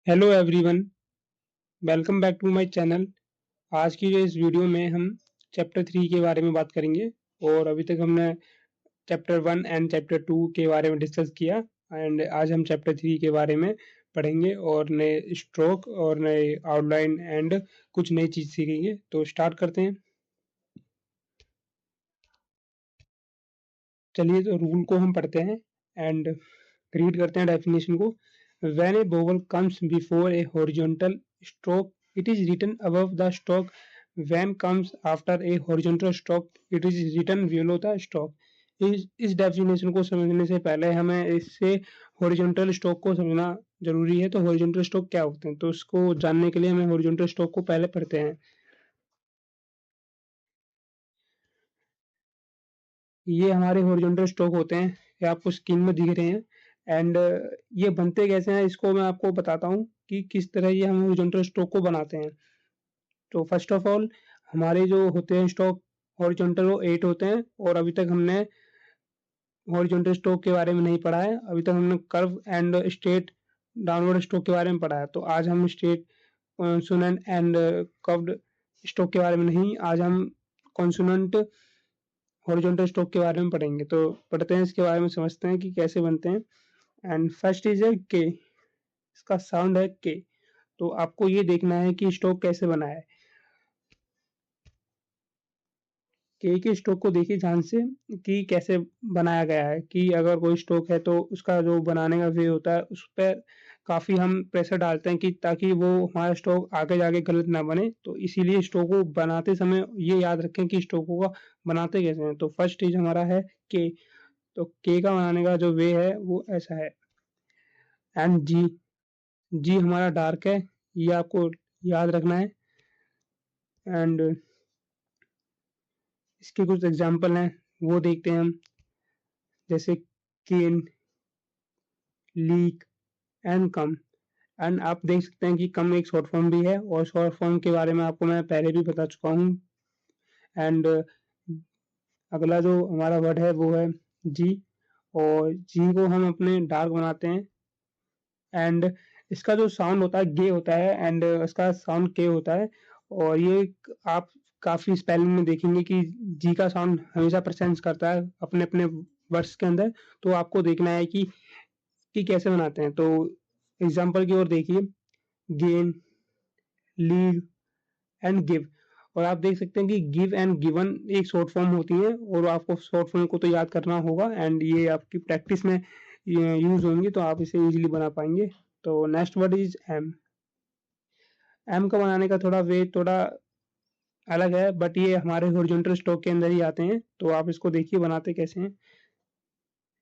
Hello everyone, welcome back to my channel. आज की जो इस वीडियो में हम चैप्टर 3 के बारे में बात करेंगे। और अभी तक हमने चैप्टर 1 एंड चैप्टर 2 के बारे में डिस्कस किया। एंड आज हम चैप्टर 3 के बारे में पढ़ेंगे और नए स्ट्रोक और नए आउटलाइन एंड कुछ नई चीज़ सीखेंगे। तो स्टार्ट करते हैं। चलिए तो रूल को हम पढ़ते हैं एंड रीड करते हैं डेफिनेशन को। When a vowel comes before a horizontal stroke, it is written above the stroke. When comes after a horizontal stroke, it is written below the stroke. इस डेफिनेशन को समझने से पहले हमें इससे हॉरिजॉन्टल स्ट्रोक को समझना जरूरी है। तो हॉरिजॉन्टल स्ट्रोक क्या होते हैं, तो इसको जानने के लिए हमें हॉरिजॉन्टल स्ट्रोक को पहले पढ़ते हैं। ये हमारे हॉरिजॉन्टल स्ट्रोक होते हैं, ये आपको स्क्रीन में दिख रहे हैं। एंड ये बनते कैसे हैं इसको मैं आपको बताता हूँ कि किस तरह ये हम हॉरिजॉन्टल स्ट्रोक को बनाते हैं। तो फर्स्ट ऑफ ऑल हमारे जो होते हैं स्ट्रोक हॉरिजॉन्टल वो 8 होते हैं। और अभी तक हमने हॉरिजॉन्टल स्ट्रोक के बारे में नहीं पढ़ा है। अभी तक हमने curve and straight downward stroke के बारे में पढ़ा है। तो आज हम straight consonant and curved stroke के बारे में नहीं, आज हम कॉन्सोनेंट हॉरिजॉन्टल स्ट्रोक के बारे में पढ़ेंगे। तो पढ़ते हैं, इसके बारे में समझते हैं कि कैसे बनते हैं। एंड फर्स्ट इज है के, इसका साउंड है के। तो आपको ये देखना है कि स्ट्रोक कैसे बना है। के स्ट्रोक को देखिए ध्यान से कि कैसे बनाया गया है। कि अगर कोई स्ट्रोक है तो उसका जो बनाने का वे होता है उस पर काफी हम प्रेशर डालते हैं कि ताकि वो हमारा स्ट्रोक आगे जाके गलत ना बने। तो इसीलिए स्ट्रोक को बनाते समय ये याद रखें कि स्ट्रोकों का बनाते कैसे हैं। तो फर्स्ट चीज हमारा है के। तो के का बनाने का जो वे है वो ऐसा है। एंड जी, जी हमारा डार्क है, ये आपको याद रखना है। एंड इसके कुछ एग्जांपल हैं वो देखते हैं हम, जैसे केन, लीक एंड कम। एंड आप देख सकते हैं कि कम एक शॉर्ट फॉर्म भी है और शॉर्ट फॉर्म के बारे में आपको मैं पहले भी बता चुका हूँ। एंड अगला जो हमारा वर्ड है वो है जी। और जी को हम अपने डार्क बनाते हैं। एंड इसका जो साउंड होता है गे होता है एंड इसका साउंड के होता है। और ये आप काफी स्पेलिंग में देखेंगे कि जी का साउंड हमेशा प्रेजेंस करता है अपने अपने वर्ड्स के अंदर। तो आपको देखना है कि कैसे बनाते हैं। तो एग्जाम्पल की ओर देखिए, गेन, लीव एंड गिव। और आप देख सकते हैं कि गिव एंड गिवन एक शॉर्ट फॉर्म होती है और आपको शॉर्ट फॉर्म को तो याद करना होगा। एंड ये आपकी प्रैक्टिस में यूज होंगी तो आप इसे इजीली बना पाएंगे। तो next word is M. M का बनाने का थोड़ा अलग है, बट ये हमारे हॉरिजॉन्टल स्ट्रोक के अंदर ही आते हैं। तो आप इसको देखिए बनाते कैसे हैं।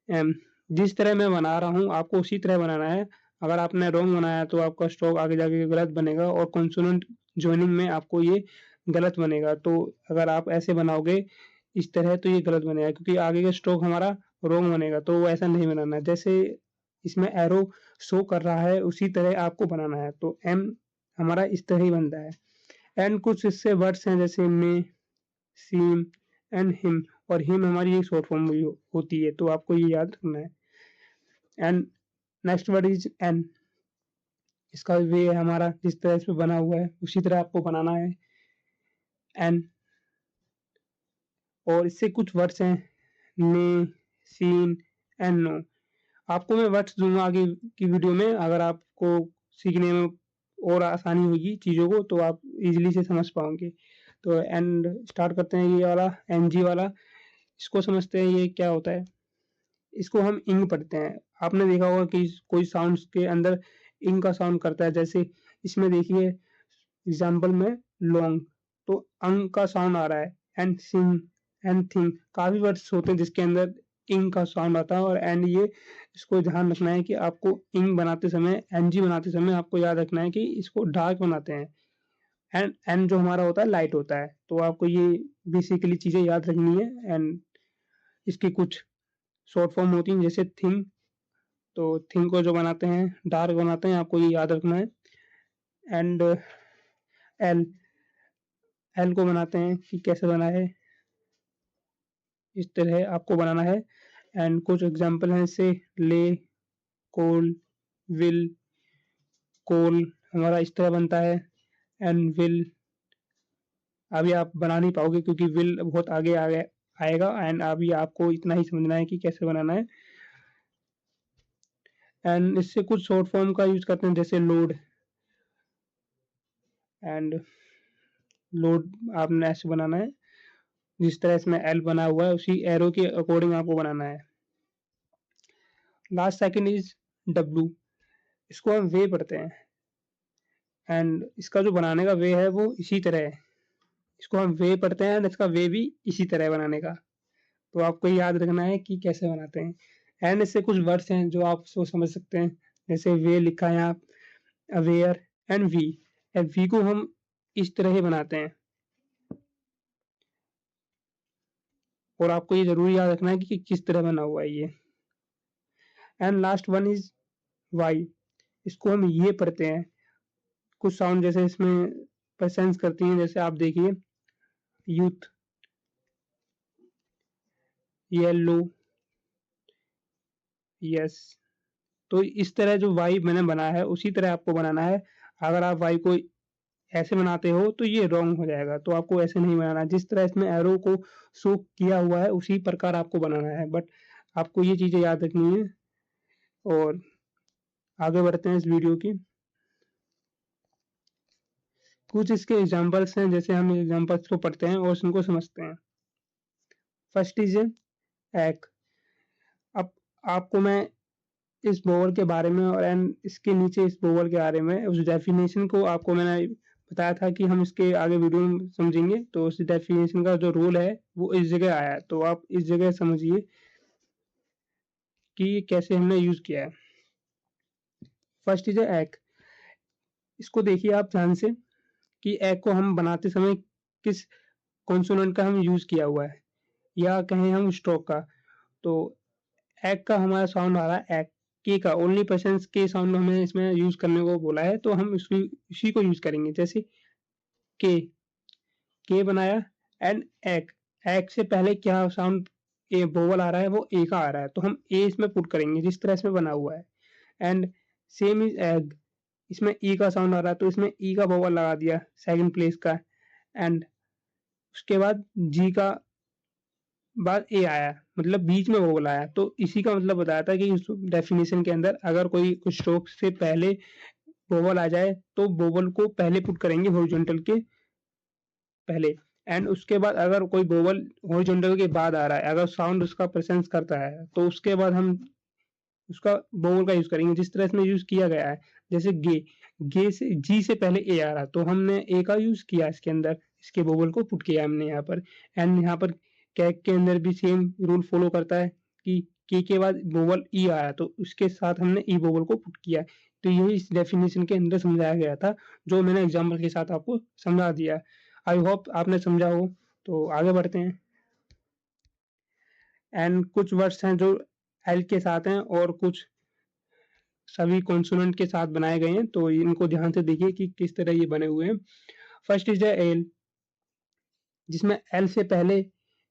एम, जिस तरह मैं बना रहा हूँ आपको उसी तरह बनाना है। अगर आपने रॉन्ग बनाया तो आपका स्ट्रोक आगे जाके गलत बनेगा और कॉन्सोनेंट जॉइनिंग में आपको ये गलत बनेगा। तो अगर आप ऐसे बनाओगे इस तरह तो ये गलत बनेगा क्योंकि आगे का स्ट्रोक हमारा रॉन्ग बनेगा। तो वो ऐसा नहीं बनाना है, जैसे इसमें एरो शो कर रहा है उसी तरह आपको बनाना है। तो एम हमारा इस तरह ही बनता है। एंड कुछ इससे वर्ड्स हैं जैसे मे, सीम एंड हिम। और हिम हमारी एक शॉर्ट फॉर्म भी होती है, तो आपको ये याद रखना है। And next word is an. इसका वे हमारा जिस तरह से बना हुआ है उसी तरह आपको बनाना है एन। और इससे कुछ वर्ड्स हैं ने, सीन एंड नो। आपको मैं वर्ड्स दूंगा आगे की वीडियो में, अगर आपको सीखने में और आसानी होगी चीज़ों को तो आप इजीली से समझ पाओगे। तो एंड स्टार्ट करते हैं, ये वाला एन जी वाला। इसको समझते हैं ये क्या होता है। इसको हम इंग पढ़ते हैं। आपने देखा होगा कि कोई साउंड्स के अंदर इंग का साउंड करता है। जैसे इसमें देखिए एग्जाम्पल में लॉन्ग, तो अंग का साउंड आ रहा है। एंड सिंग एंड थिंग, काफी वर्ड्स होते हैं जिसके अंदर इंग का साउंड आता है। और एंड ये इसको ध्यान रखना है कि आपको इंग बनाते समय, एनजी बनाते समय आपको याद रखना है कि इसको डार्क बनाते हैं। एंड जो हमारा होता है लाइट होता है। तो आपको ये बेसिकली चीजें याद रखनी है। एंड इसकी कुछ शॉर्ट फॉर्म होती हैं जैसे थिंग। तो थिंग को जो बनाते हैं डार्क बनाते हैं, आपको ये याद रखना है। एंड एल, एल को बनाते हैं कि कैसे बना है, इस तरह आपको बनाना है। एंड कुछ एग्जांपल हैं इससे ले, कोल, विल कोल हमारा इस तरह बनता है। एंड विल अभी आप बना नहीं पाओगे क्योंकि विल बहुत आगे आएगा एंड अभी आपको इतना ही समझना है कि कैसे बनाना है। एंड इससे कुछ शॉर्ट फॉर्म का यूज करते हैं जैसे लोड। एंड लोड आपने ऐसे बनाना है जिस तरह इसमें एल बना हुआ है उसी एरो के अकॉर्डिंग आपको बनाना है। लास्ट सेकंड इज डब्लू, इसको हम वे पढ़ते हैं एंड इसका जो बनाने का वे है वो इसी तरह है। इसको हम वे पढ़ते हैं एंड इसका वे भी इसी तरह है बनाने का। तो आपको याद रखना है कि कैसे बनाते हैं। एंड इससे कुछ वर्ड्स हैं जो आप उसको समझ सकते हैं जैसे वे लिखा है यहाँ अवेयर एंड वी। वी को हम इस तरह ही बनाते हैं और आपको ये जरूर याद रखना है कि किस तरह बना हुआ है ये। And last one is Y, इसको हम ये पढ़ते हैं। कुछ साउंड जैसे इसमें प्रेजेंस करती हैं जैसे आप देखिए यूथ, येलो, यस। तो इस तरह जो वाई मैंने बनाया है उसी तरह आपको बनाना है। अगर आप वाई को ऐसे बनाते हो तो ये रॉन्ग हो जाएगा, तो आपको ऐसे नहीं बनाना। जिस तरह इसमें एरो को शो किया हुआ है उसी प्रकार आपको बनाना है। बट आपको ये चीजें याद रखनी है और आगे बढ़ते हैं इस वीडियो की। कुछ इसके एग्जाम्पल्स हैं जैसे हम एग्जाम्पल्स को पढ़ते हैं और उनको समझते हैं। फर्स्ट इज एक। अब आपको मैं इस बोवल के बारे में और एंड इसके नीचे इस बोवल के बारे में उस डेफिनेशन को आपको मैंने बताया था कि हम इसके आगे वीडियो में समझेंगे। तो उस डेफिनेशन का जो रूल है वो इस जगह आया है, तो आप इस जगह समझिए कि ये कैसे हमने यूज किया है। फर्स्ट इज एक। इसको देखिए आप ध्यान से कि एक को हम बनाते समय किस कॉन्सोनेंट का हम यूज किया हुआ है या कहें हम स्ट्रोक का। तो एक का हमारा साउंड आ रहा है एक, के का ओनली पर्सन के साउंड हमें इसमें यूज करने को बोला है तो हम इसी को यूज करेंगे। जैसे के बनाया एंड एक। एक से पहले क्या साउंड ए वोवल आ रहा है वो ए का आ रहा है तो हम ए इसमें पुट करेंगे जिस तरह इसमें बना हुआ है। एंड सेम इज एग, इसमें ई का साउंड आ रहा है तो इसमें ई का वोवल लगा दिया सेकंड प्लेस का। एंड उसके बाद जी का बाद ए आया मतलब बीच में वोवल आया, तो इसी का मतलब बताया था कि इस डेफिनेशन के अंदर अगर कोई कुछ स्ट्रोक से पहले वोवल आ जाए तो वोवल को पहले पुट करेंगे हॉरिजॉन्टल के पहले। एंड उसके बाद अगर कोई वोवल हॉरिजॉन्टल के बाद आ रहा है, अगर साउंड उसका प्रेजेंस करता है तो उसके बाद हम उसका वोवल का यूज करेंगे जिस तरह इसमें यूज किया गया है। जैसे गे से जी से पहले ए आ रहा तो हमने ए का यूज किया इसके अंदर, इसके वोवल को पुट किया हमने यहाँ पर। एंड यहाँ पर कैक के अंदर भी सेम रूल फॉलो करता है कि के बाद वोवल ई आया तो उसके साथ हमने ई वोवल को पुट किया। तो यही इस डेफिनेशन के अंदर समझाया गया था जो मैंने एग्जाम्पल के साथ आपको समझा दिया। आई होप आपने समझा हो। तो आगे बढ़ते हैं। एंड कुछ वर्ड्स हैं जो एल के साथ हैं और कुछ सभी कॉन्सोनेंट के साथ बनाए गए हैं, तो इनको ध्यान से देखिए कि किस तरह ये बने हुए हैं। फर्स्ट इज द एल, जिसमें एल से पहले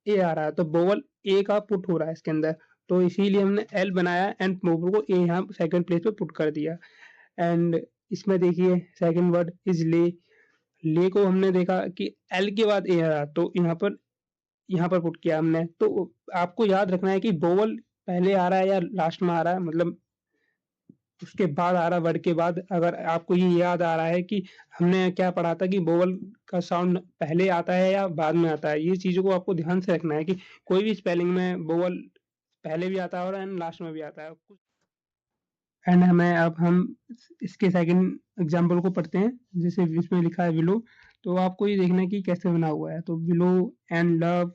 ए आ रहा है तो वोवल ए का पुट हो रहा है इसके अंदर, तो इसीलिए हमने एल बनाया एंड वोवल को ए यहाँ सेकंड प्लेस पे पुट कर दिया। एंड इसमें देखिए सेकंड वर्ड इज ले को हमने देखा कि एल के बाद ए आ रहा तो यहाँ पर पुट किया हमने। तो आपको याद रखना है कि वोवल पहले आ रहा है या लास्ट में आ रहा है, मतलब उसके बाद आ रहा है वर्ड के बाद। अगर आपको ये याद आ रहा है कि हमने क्या पढ़ा था कि वोवल का साउंड पहले आता है या बाद में आता है, ये चीज़ों को आपको ध्यान से रखना है कि कोई भी स्पेलिंग में वोवल पहले भी आता है और एंड लास्ट में भी आता है। एंड हमें अब हम इसके सेकंड एग्जांपल को पढ़ते हैं। जैसे इसमें लिखा है विलो, तो आपको ये देखना है कि कैसे बना हुआ है। तो willow and love,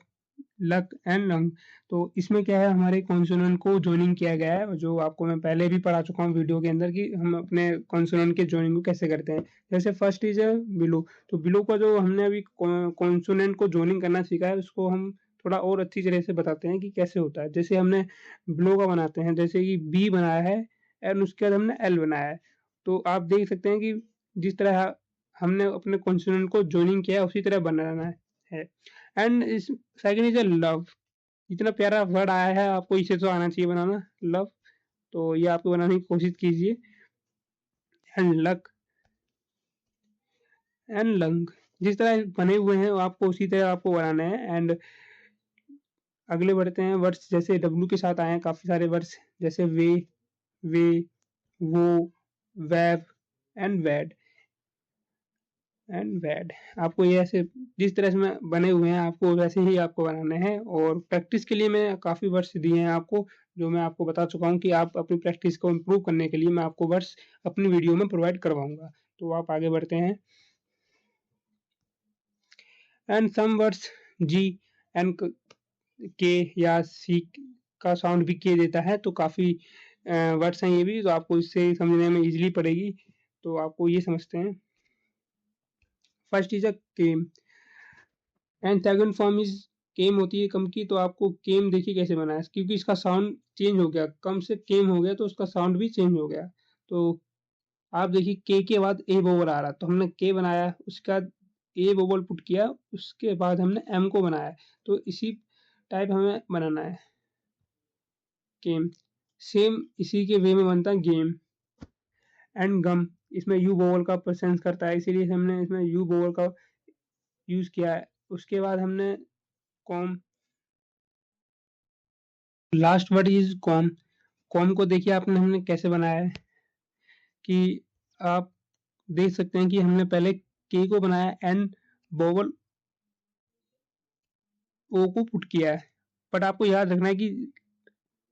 luck and lung. तो इसमें क्या है हमारे कॉन्सोनेंट को जॉइनिंग किया गया है जो आपको मैं पहले भी पढ़ा चुका हूँ वीडियो के अंदर कि हम अपने कॉन्सोनेंट के जॉइनिंग को कैसे करते हैं। जैसे फर्स्ट इज है बिलो, तो बिलो का जो हमने अभी कॉन्सोनेंट को जॉइनिंग करना सीखा है उसको हम थोड़ा और अच्छी तरह से बताते हैं कि कैसे होता है। जैसे हमने बिलो का बनाते हैं, जैसे कि बी बनाया है एंड उसके बाद हमने एल बनाया है, तो आप देख सकते हैं कि जिस तरह हमने अपने कॉन्सोनेंट को जॉइनिंग किया है उसी तरह बनाना है। एंड इस सेकंड इज लव, इतना प्यारा वर्ड आया है आपको इसे तो आना चाहिए बनाना लव, तो ये आपको बनाने की कोशिश कीजिए। And luck and lung. जिस तरह बने हुए हैं आपको उसी तरह आपको बनाना है। एंड अगले बढ़ते हैं वर्ड्स, जैसे डब्ल्यू के साथ आए हैं काफी सारे वर्ड्स, जैसे वे, वो, वेब एंड वैड एंड वैड। आपको ये ऐसे जिस तरह से बने हुए हैं आपको वैसे ही आपको बनाने हैं। और प्रैक्टिस के लिए मैं काफी वर्ड्स दिए हैं आपको, जो मैं आपको बता चुका हूँ कि आप अपनी प्रैक्टिस को इम्प्रूव करने के लिए मैं आपको वर्ड्स अपनी वीडियो में प्रोवाइड करवाऊंगा। तो आप आगे बढ़ते हैं। And some words G and K या सी का साउंड भी के देता है, तो काफी वर्ड्स हैं ये भी, तो आपको इससे समझने में इजीली पड़ेगी। तो आपको ये समझते हैं। First is a came and second form is came होती है कम की। तो आपको केम देखिए कैसे बनाना है, क्योंकि इसका साउंड चेंज हो गया, कम से केम हो गया तो उसका साउंड भी चेंज हो गया। तो आप देखिए के बाद ए वोवल आ रहा, तो हमने के बनाया, उसके बाद ए वोवल पुट किया, उसके बाद हमने एम को बनाया। तो इसी टाइप हमें बनाना है गेम। सेम इसी के वे में बनता है गेम एंड गम। इसमें यू वोवल का प्रेजेंस करता है, इसीलिए हमने इसमें यू वोवल का यूज किया है। उसके बाद हमने com, last word is com. Com को देखिए आपने हमने कैसे बनाया है कि आप देख सकते हैं कि हमने पहले के को बनाया एंड वोवल ओ को पुट किया है। बट आपको याद रखना है कि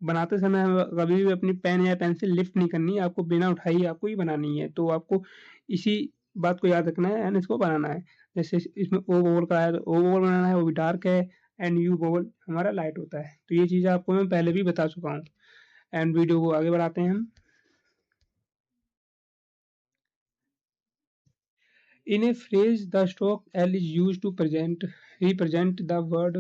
बनाते समय कभी भी अपनी पेन या पेंसिल लिफ्ट नहीं करनी है, आपको बिना उठाई आपको ही बनानी है। तो आपको इसी बात को याद रखना है एंड इसको बनाना है। जैसे इसमें ओ वोवल का है तो ओ वोवल बनाना है, वो भी डार्क है, एंड यू वोवल हमारा लाइट होता है। तो ये चीज़ें आपको मैं पहले भी बता चुका हूँ। एंड वीडियो को आगे बढ़ाते हैं हम। In a phrase the stroke L is use to represent the word.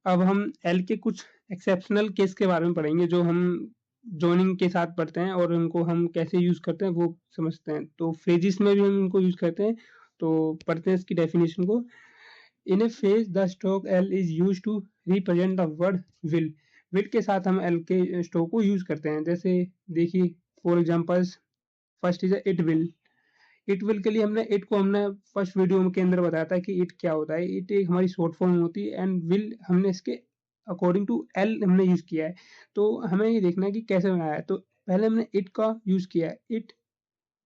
अब हम एल के कुछ एक्सेप्शनल केस के बारे में पढ़ेंगे, जो हम जॉइनिंग के साथ पढ़ते हैं और उनको हम कैसे यूज करते हैं वो समझते हैं। तो फ्रेजिस में भी हम इनको यूज करते हैं। तो पढ़ते हैं इसकी डेफिनेशन को। In a phrase the stroke L is use to represent the word will. Will के साथ हम एल के स्ट्रोक को यूज करते हैं। जैसे देखिए for examples, first is it will. It will के लिए हमने फर्स्ट वीडियो के अंदर बताया था कि इट क्या होता है। इट एक हमारी शॉर्ट फॉर्म होती है एंड विल हमने इसके अकॉर्डिंग टू एल हमने यूज किया है। तो हमें ये देखना है कि कैसे बनाया है। तो पहले हमने इट का यूज किया है, इट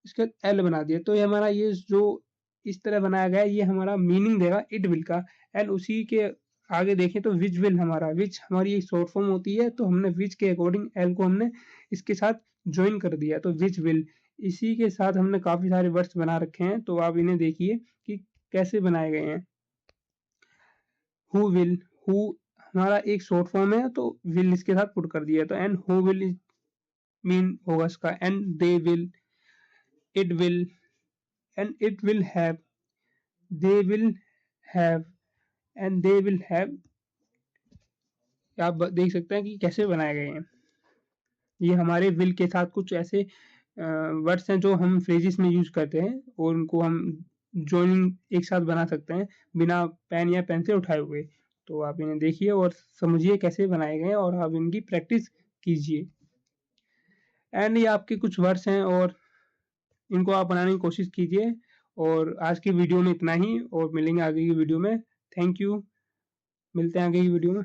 इसका एल बना दिया, तो ये हमारा ये जो इस तरह बनाया गया है ये हमारा मीनिंग देगा इट विल का। एंड उसी के आगे देखें तो विच विल, हमारा विच हमारी एक शॉर्ट फॉर्म होती है, तो हमने विच के अकॉर्डिंग एल को हमने इसके साथ ज्वाइन कर दिया, तो विच विल। इसी के साथ हमने काफी सारे वर्ड्स बना रखे हैं, तो आप इन्हें देखिए कि कैसे बनाए गए हैं। हु विल, हु हमारा एक शॉर्ट फॉर्म है, तो विल इसके साथ पुट कर दिया, तो एंड हु विल मीन होगा इसका। And they will, it will and it will have, they will have and they will have. आप देख सकते हैं कि कैसे बनाए गए हैं। ये हमारे विल के साथ कुछ ऐसे वर्ड्स हैं जो हम फ्रेजेस में यूज करते हैं और उनको हम जॉइनिंग एक साथ बना सकते हैं बिना पेन या पेन से उठाए हुए। तो आप इन्हें देखिए और समझिए कैसे बनाए गए हैं और आप इनकी प्रैक्टिस कीजिए। एंड ये आपके कुछ वर्ड्स हैं और इनको आप बनाने की कोशिश कीजिए। और आज की वीडियो में इतना ही, और मिलेंगे आगे की वीडियो में। थैंक यू, मिलते हैं आगे की वीडियो में।